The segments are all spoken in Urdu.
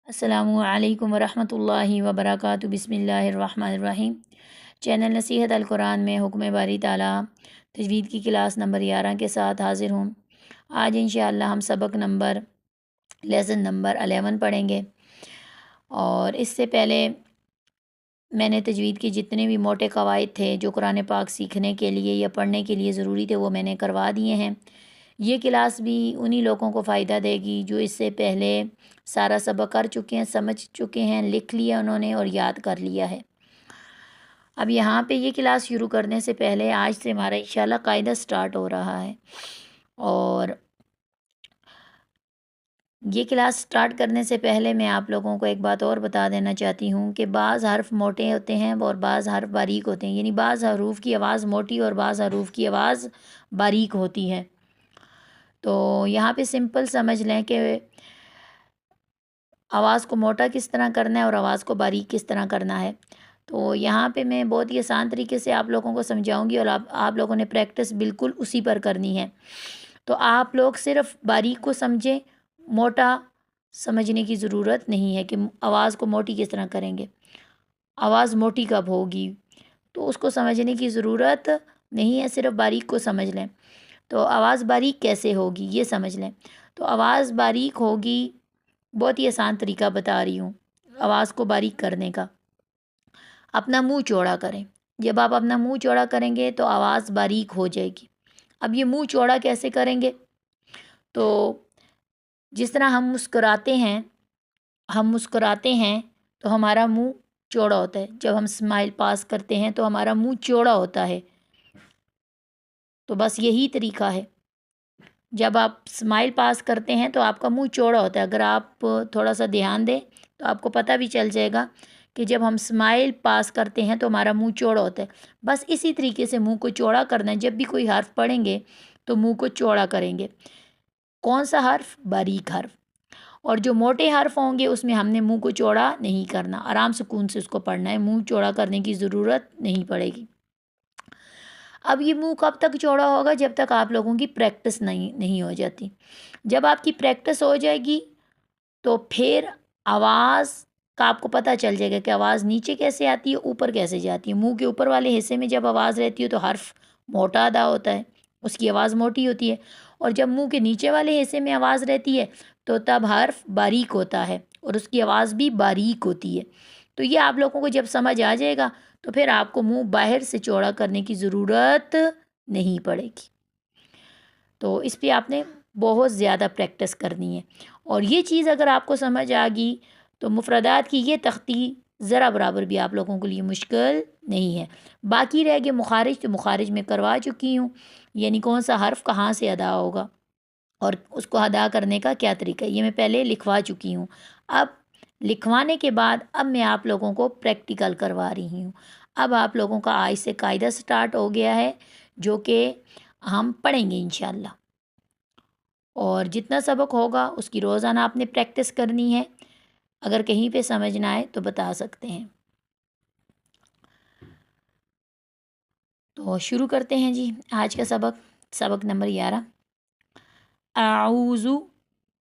السلام علیکم ورحمۃ اللہ وبرکاتہ۔ بسم اللہ الرحمن الرحیم۔ چینل نصیحت القرآن میں حکم باری تعالیٰ تجوید کی کلاس نمبر 11 کے ساتھ حاضر ہوں۔ آج انشاءاللہ ہم لیسن نمبر 11 پڑھیں گے، اور اس سے پہلے میں نے تجوید کے جتنے بھی موٹے قواعد تھے جو قرآن پاک سیکھنے کے لیے یا پڑھنے کے لیے ضروری تھے وہ میں نے کروا دیے ہیں۔ یہ کلاس بھی انہی لوگوں کو فائدہ دے گی جو اس سے پہلے سارا سبق کر چکے ہیں، سمجھ چکے ہیں، لکھ لیا انہوں نے اور یاد کر لیا ہے۔ اب یہاں پہ یہ کلاس شروع کرنے سے پہلے آج سے ہمارا انشاءاللہ قاعدہ سٹارٹ ہو رہا ہے، اور یہ کلاس سٹارٹ کرنے سے پہلے میں آپ لوگوں کو ایک بات اور بتا دینا چاہتی ہوں کہ بعض حرف موٹے ہوتے ہیں اور بعض حرف باریک ہوتے ہیں، یعنی بعض حروف کی آواز موٹی اور بعض حروف کی آواز باریک ہوتی ہے۔ تو یہاں پہ سمپل سمجھ لیں کہ آواز کو موٹا کس طرح کرنا ہے اور آواز کو باریک کس طرح کرنا ہے۔ تو یہاں پہ میں بہت ہی آسان طریقے سے آپ لوگوں کو سمجھاؤں گی، اور آپ لوگوں نے پریکٹس بالکل اسی پر کرنی ہے۔ تو آپ لوگ صرف باریک کو سمجھیں، موٹا سمجھنے کی ضرورت نہیں ہے کہ آواز کو موٹی کس طرح کریں گے، آواز موٹی کب ہوگی تو اس کو سمجھنے کی ضرورت نہیں ہے، صرف باریک کو سمجھ لیں۔ تو آواز باریک کیسے ہوگی یہ سمجھ لیں۔ تو آواز باریک ہوگی، بہت ہی آسان طریقہ بتا رہی ہوں آواز کو باریک کرنے کا۔ اپنا منہ چوڑا کریں، جب آپ اپنا منہ چوڑا کریں گے تو آواز باریک ہو جائے گی۔ اب یہ منہ چوڑا کیسے کریں گے؟ تو جس طرح ہم مسکراتے ہیں تو ہمارا منہ چوڑا ہوتا ہے، جب ہم اسمائل پاس کرتے ہیں تو ہمارا منہ چوڑا ہوتا ہے۔ تو بس یہی طریقہ ہے، جب آپ اسمائل پاس کرتے ہیں تو آپ کا منہ چوڑا ہوتا ہے۔ اگر آپ تھوڑا سا دھیان دیں تو آپ کو پتہ بھی چل جائے گا کہ جب ہم اسمائل پاس کرتے ہیں تو ہمارا منہ چوڑا ہوتا ہے۔ بس اسی طریقے سے منہ کو چوڑا کرنا ہے، جب بھی کوئی حرف پڑھیں گے تو منہ کو چوڑا کریں گے۔ کون سا حرف؟ باریک حرف۔ اور جو موٹے حرف ہوں گے اس میں ہم نے منہ کو چوڑا نہیں کرنا، آرام سکون سے اس کو پڑھنا ہے، منہ چوڑا کرنے کی ضرورت نہیں پڑے گی۔ اب یہ منہ کب تک چوڑا ہوگا؟ جب تک آپ لوگوں کی پریکٹس نہیں ہو جاتی۔ جب آپ کی پریکٹس ہو جائے گی تو پھر آواز کا آپ کو پتہ چل جائے گا کہ آواز نیچے کیسے آتی ہے، اوپر کیسے جاتی ہے۔ منہ کے اوپر والے حصے میں جب آواز رہتی ہے تو حرف موٹا ادا ہوتا ہے، اس کی آواز موٹی ہوتی ہے، اور جب منہ کے نیچے والے حصے میں آواز رہتی ہے تو تب حرف باریک ہوتا ہے اور اس کی آواز بھی باریک ہوتی ہے۔ تو یہ آپ لوگوں کو جب سمجھ آ جائے گا تو پھر آپ کو منہ باہر سے چوڑا کرنے کی ضرورت نہیں پڑے گی۔ تو اس پہ آپ نے بہت زیادہ پریکٹس کرنی ہے، اور یہ چیز اگر آپ کو سمجھ آ گئی تو مفردات کی یہ تختی ذرا برابر بھی آپ لوگوں کے لیے مشکل نہیں ہے۔ باقی رہ گئے مخارج، تو مخارج میں کروا چکی ہوں، یعنی کون سا حرف کہاں سے ادا ہوگا اور اس کو ادا کرنے کا کیا طریقہ ہے، یہ میں پہلے لکھوا چکی ہوں۔ اب لکھوانے کے بعد اب میں آپ لوگوں کو پریکٹیکل کروا رہی ہوں۔ اب آپ لوگوں کا آج سے قاعدہ سٹارٹ ہو گیا ہے جو کہ ہم پڑھیں گے انشاءاللہ، اور جتنا سبق ہوگا اس کی روزانہ آپ نے پریکٹس کرنی ہے۔ اگر کہیں پہ سمجھ نہ آئے تو بتا سکتے ہیں۔ تو شروع کرتے ہیں جی آج کا سبق نمبر 11۔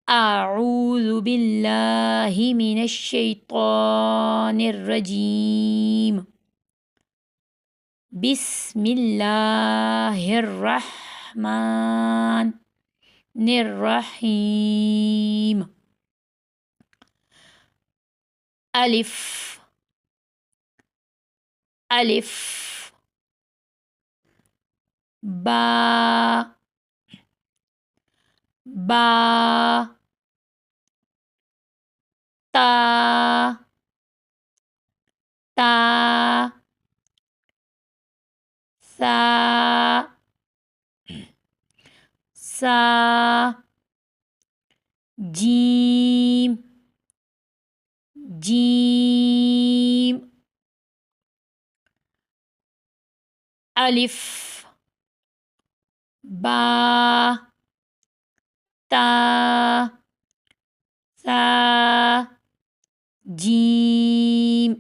اعوذ باللہ من الشیطان الرجیم، بسم اللہ الرحمن الرحیم۔ الف الف، با با، تا تا، سا سا، جیم جیم، الف با تا سا جیم۔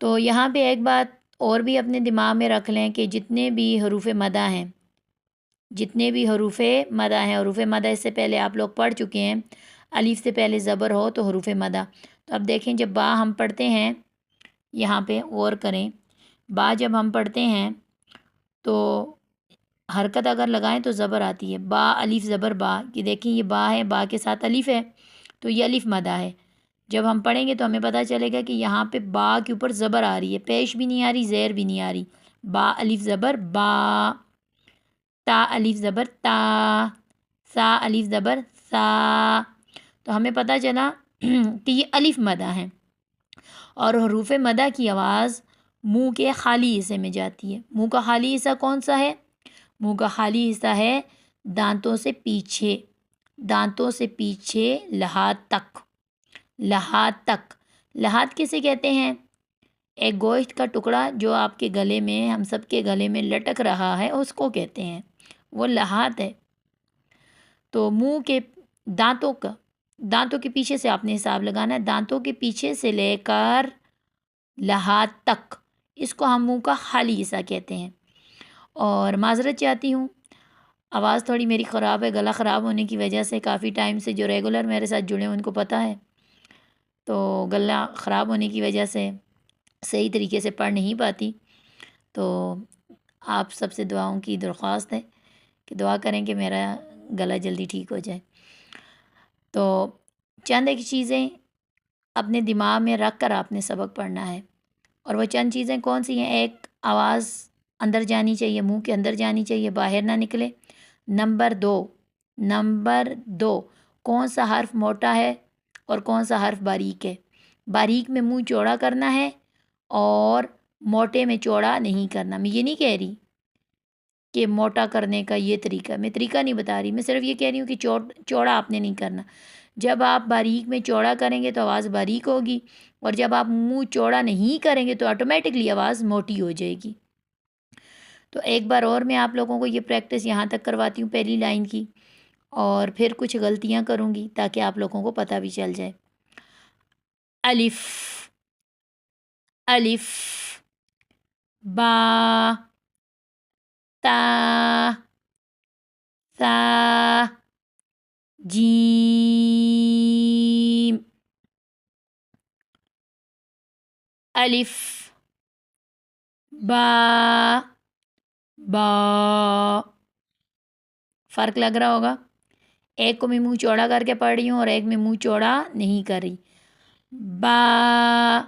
تو یہاں پہ ایک بات اور بھی اپنے دماغ میں رکھ لیں کہ جتنے بھی حروف مدہ ہیں، حروف مدہ اس سے پہلے آپ لوگ پڑھ چکے ہیں۔ الف سے پہلے زبر ہو تو حروف مدہ. تو اب دیکھیں جب با ہم پڑھتے ہیں، یہاں پہ غور کریں، با جب ہم پڑھتے ہیں تو حرکت اگر لگائیں تو زبر آتی ہے. با الف زبر با، یہ دیکھیں یہ با ہے، با کے ساتھ الف ہے تو یہ الف مدہ ہے. جب ہم پڑھیں گے تو ہمیں پتہ چلے گا کہ یہاں پہ با کے اوپر زبر آ رہی ہے، پیش بھی نہیں آ رہی، زیر بھی نہیں آ رہی. با الف زبر با، تا الف زبر تا، سا الف زبر سا. تو ہمیں پتہ چلا کہ یہ الف مدہ ہیں. اور حروف مدہ کی آواز منہ کے خالی حصے میں جاتی ہے. منہ کا خالی حصہ کون سا ہے؟ منہ کا خالی حصہ ہے دانتوں سے پیچھے، دانتوں سے پیچھے لحاظ تک. لحاظ تک، لحاظ کسے کہتے ہیں؟ ایک گوشت کا ٹکڑا جو آپ کے گلے میں، ہم سب کے گلے میں لٹک رہا ہے، اس کو کہتے ہیں، وہ لحاظ ہے. تو منہ کے دانتوں کے پیچھے سے آپ نے حساب لگانا ہے، دانتوں کے پیچھے سے لے کر لحاظ تک، اس کو ہم منہ کا خالی حصہ کہتے ہیں. اور معذرت چاہتی ہوں، آواز تھوڑی میری خراب ہے، گلا خراب ہونے کی وجہ سے. کافی ٹائم سے جو ریگولر میرے ساتھ جڑے ہیں ان کو پتہ ہے، تو گلا خراب ہونے کی وجہ سے صحیح طریقے سے پڑھ نہیں پاتی. تو آپ سب سے دعاؤں کی درخواست ہے کہ دعا کریں کہ میرا گلا جلدی ٹھیک ہو جائے. تو چند ایک چیزیں اپنے دماغ میں رکھ کر آپ نے سبق پڑھنا ہے. اور وہ چند چیزیں کون سی ہیں؟ ایک، آواز اندر جانی چاہیے، منہ کے اندر جانی چاہیے، باہر نہ نکلے. نمبر دو، کون سا حرف موٹا ہے اور کون سا حرف باریک ہے. باریک میں منہ چوڑا کرنا ہے اور موٹے میں چوڑا نہیں کرنا. میں یہ نہیں کہہ رہی کہ موٹا کرنے کا یہ طریقہ، میں طریقہ نہیں بتا رہی، میں صرف یہ کہہ رہی ہوں کہ چوڑا آپ نے نہیں کرنا. جب آپ باریک میں چوڑا کریں گے تو آواز باریک ہوگی، اور جب آپ منہ چوڑا نہیں کریں گے تو آٹومیٹکلی آواز موٹی ہو جائے گی. تو ایک بار اور میں آپ لوگوں کو یہ پریکٹس یہاں تک کرواتی ہوں پہلی لائن کی، اور پھر کچھ غلطیاں کروں گی تاکہ آپ لوگوں کو پتہ بھی چل جائے. الف، الف، با، تا، سا، جیم. الف، با، با. فرق لگ رہا ہوگا، ایک کو میں منہ چوڑا کر کے پڑھ رہی ہوں اور ایک میں منہ چوڑا نہیں کر رہی. با،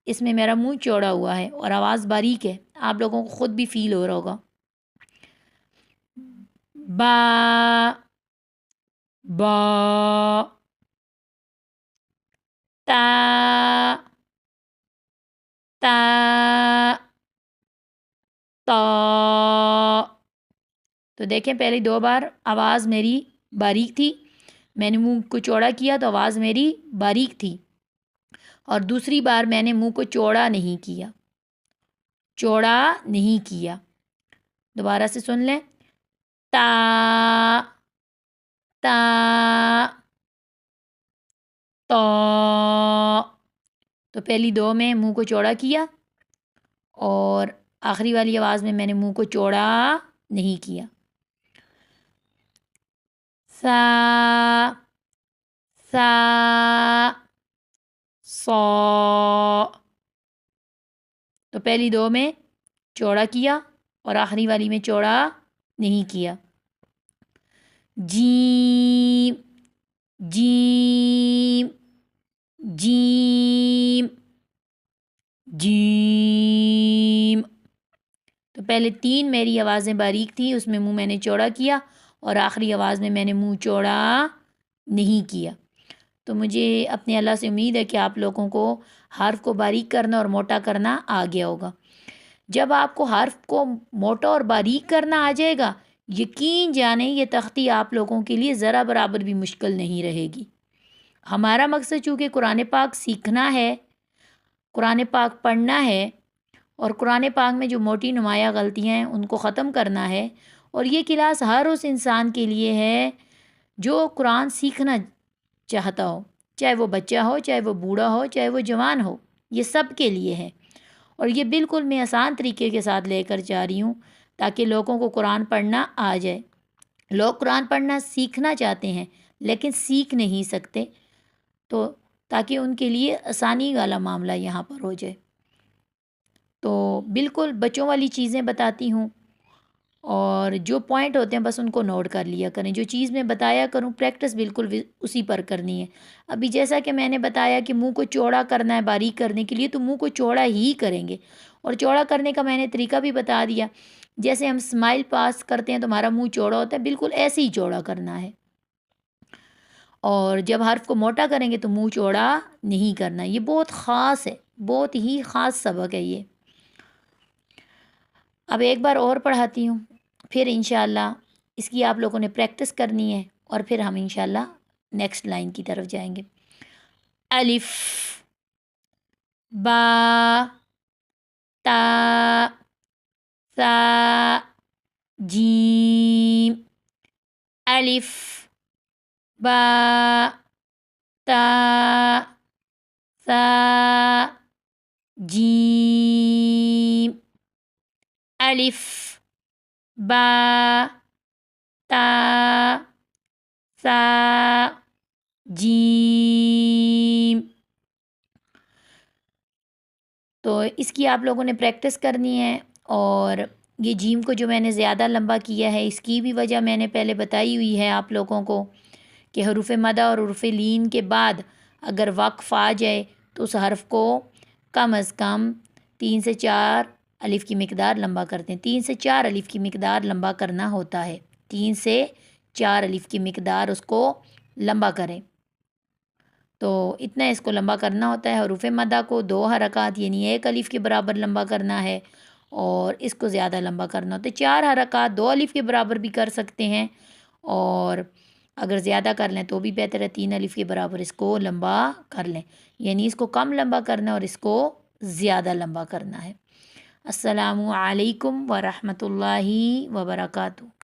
اس میں میرا منہ چوڑا ہوا ہے اور آواز باریک ہے، آپ لوگوں کو خود بھی فیل ہو رہا ہوگا. با، با، تا، تا، تا. تو دیکھیں پہلے دو بار آواز میری باریک تھی، میں نے منہ کو چوڑا کیا تو آواز میری باریک تھی، اور دوسری بار میں نے منہ کو چوڑا نہیں کیا، چوڑا نہیں کیا. دوبارہ سے سن لیں، تا، تا، تا. تو پہلی دو میں منہ کو چوڑا کیا اور آخری والی آواز میں نے منہ کو چوڑا نہیں کیا. سا، سا، سا. تو پہلی دو میں چوڑا کیا اور آخری والی میں چوڑا نہیں کیا. جیم، جیم، جیم، جیم. تو پہلے تین میری آوازیں باریک تھیں، اس میں منہ میں نے چوڑا کیا اور آخری آواز میں نے منہ چوڑا نہیں کیا. تو مجھے اپنے اللہ سے امید ہے کہ آپ لوگوں کو حرف کو باریک کرنا اور موٹا کرنا آ گیا ہوگا. جب آپ کو حرف کو موٹا اور باریک کرنا آ جائے گا، یقین جانیں یہ تختی آپ لوگوں کے لیے ذرا برابر بھی مشکل نہیں رہے گی. ہمارا مقصد چونکہ قرآن پاک سیکھنا ہے، قرآن پاک پڑھنا ہے، اور قرآن پاک میں جو موٹی نمایاں غلطیاں ہیں ان کو ختم کرنا ہے. اور یہ کلاس ہر اس انسان کے لیے ہے جو قرآن سیکھنا چاہتا ہو، چاہے وہ بچہ ہو، چاہے وہ بوڑھا ہو، چاہے وہ جوان ہو، یہ سب کے لیے ہے. اور یہ بالکل میں آسان طریقے کے ساتھ لے کر جا رہی ہوں تاکہ لوگوں کو قرآن پڑھنا آ جائے. لوگ قرآن پڑھنا سیکھنا چاہتے ہیں لیکن سیکھ نہیں سکتے، تو تاکہ ان کے لیے آسانی والا معاملہ یہاں پر ہو جائے۔ تو بالکل بچوں والی چیزیں بتاتی ہوں، اور جو پوائنٹ ہوتے ہیں بس ان کو نوٹ کر لیا کریں، جو چیز میں بتایا کروں پریکٹس بالکل اسی پر کرنی ہے۔ ابھی جیسا کہ میں نے بتایا کہ منہ کو چوڑا کرنا ہے باریک کرنے کے لیے، تو منہ کو چوڑا ہی کریں گے، اور چوڑا کرنے کا میں نے طریقہ بھی بتا دیا۔ جیسے ہم اسمائل پاس کرتے ہیں تو ہمارا منہ چوڑا ہوتا ہے، بالکل ایسے ہی چوڑا کرنا ہے، اور جب حرف کو موٹا کریں گے تو منہ چوڑا نہیں کرنا۔ یہ بہت خاص ہے، بہت ہی خاص سبق ہے یہ۔ اب ایک بار اور پڑھاتی ہوں، پھر انشاءاللہ اس کی آپ لوگوں نے پریکٹس کرنی ہے، اور پھر ہم انشاءاللہ نیکسٹ لائن کی طرف جائیں گے۔ الف، با، تا، ثا، جیم۔ الف، با، تا، ثا، جیم۔ الف، با، تا، ثا، جیم۔ تو اس کی آپ لوگوں نے پریکٹس کرنی ہے، اور یہ جیم کو جو میں نے زیادہ لمبا کیا ہے اس کی بھی وجہ میں نے پہلے بتائی ہوئی ہے آپ لوگوں کو، کہ حروف مدہ اور حروف لین کے بعد اگر وقف آ جائے تو اس حرف کو کم از کم 3 سے 4 الف کی مقدار لمبا کرتے ہیں، 3 سے 4 الف کی مقدار لمبا کرنا ہوتا ہے، 3 سے 4 الف کی مقدار اس کو لمبا کریں، تو اتنا اس کو لمبا کرنا ہوتا ہے۔ حروف مدہ کو 2 حرکات یعنی 1 الف کے برابر لمبا کرنا ہے، اور اس کو زیادہ لمبا کرنا ہوتا ہے۔ 4 حرکات 2 الف کے برابر بھی کر سکتے ہیں، اور اگر زیادہ کر لیں تو بھی بہتر ہے، 3 الف کے برابر اس کو لمبا کر لیں، یعنی اس کو کم لمبا کرنا ہے اور اس کو زیادہ لمبا کرنا ہے۔ السلام علیکم ورحمۃ اللہ وبرکاتہ۔